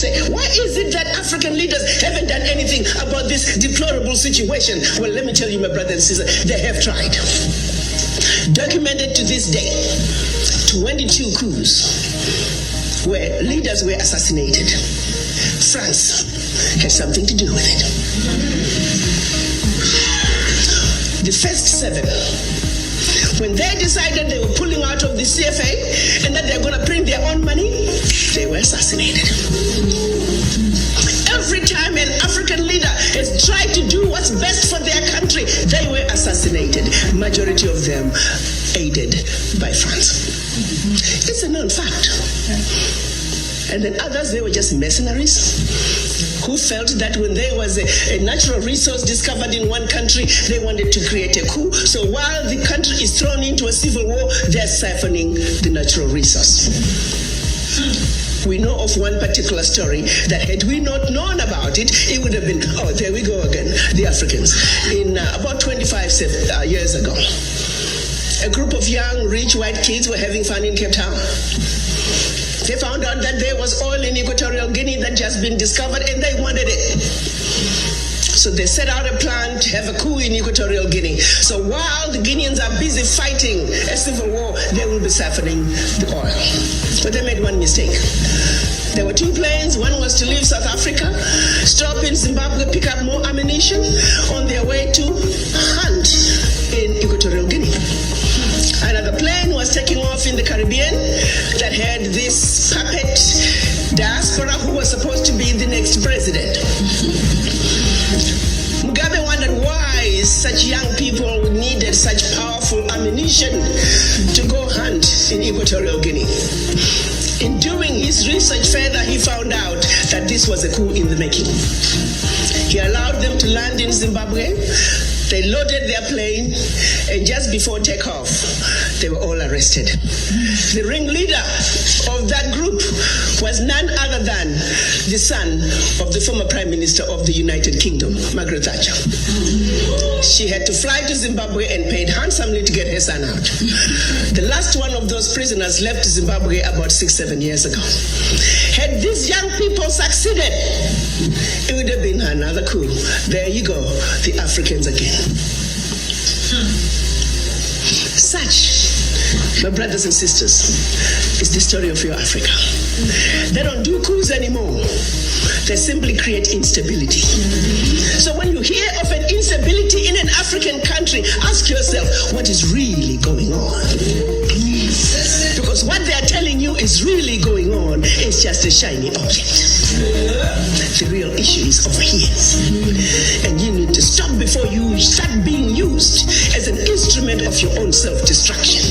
say, why is it that African leaders haven't done anything about this deplorable situation? Well, let me tell you, my brothers and sisters, they have tried. Documented to this day, 22 coups where leaders were assassinated. France had something to do with it. The first 7, when they decided they were pulling out of the CFA and that they're going to print their own money, they were assassinated. Every time an African leader has tried to do what's best for their country, they were assassinated. Majority of them aided by France. It's a known fact. And then others, they were just mercenaries who felt that when there was a natural resource discovered in one country, they wanted to create a coup. So while the country is thrown into a civil war, they're siphoning the natural resource. We know of one particular story that had we not known about it, it would have been, oh, there we go again, the Africans. In about 25 years ago, a group of young, rich white kids were having fun in Cape Town. They found out that there was oil in Equatorial Guinea that just been discovered and they wanted it. So they set out a plan to have a coup in Equatorial Guinea. So while the Guineans are busy fighting a civil war, they will be siphoning the oil. But they made one mistake. There were 2 planes. One was to leave South Africa, stop in Zimbabwe, pick up more ammunition on their way to hunt in Equatorial Guinea. Another plane was taking off in the Caribbean that had this puppet diaspora who was supposed to be the next president. Mugabe wondered why such young people needed such powerful ammunition to go hunt in Equatorial Guinea. In doing his research further, he found out that this was a coup in the making. He allowed them to land in Zimbabwe. They loaded their plane, and just before takeoff, they were all arrested. The ringleader of that group was none other than the son of the former Prime Minister of the United Kingdom, Margaret Thatcher. She had to fly to Zimbabwe and paid handsomely to get her son out. The last one of those prisoners left Zimbabwe about 6-7 years ago. Had these young people succeeded, it would have been another coup. There you go, the Africans again. Such, my brothers and sisters, is the story of your Africa. They don't do coups anymore. They simply create instability. So when you hear of an instability in an African country, ask yourself, what is really going on? Because what they are telling you is really going on is just a shiny object. The real issue is over here. And you need to stop before you start being used as an instrument of your own self-destruction.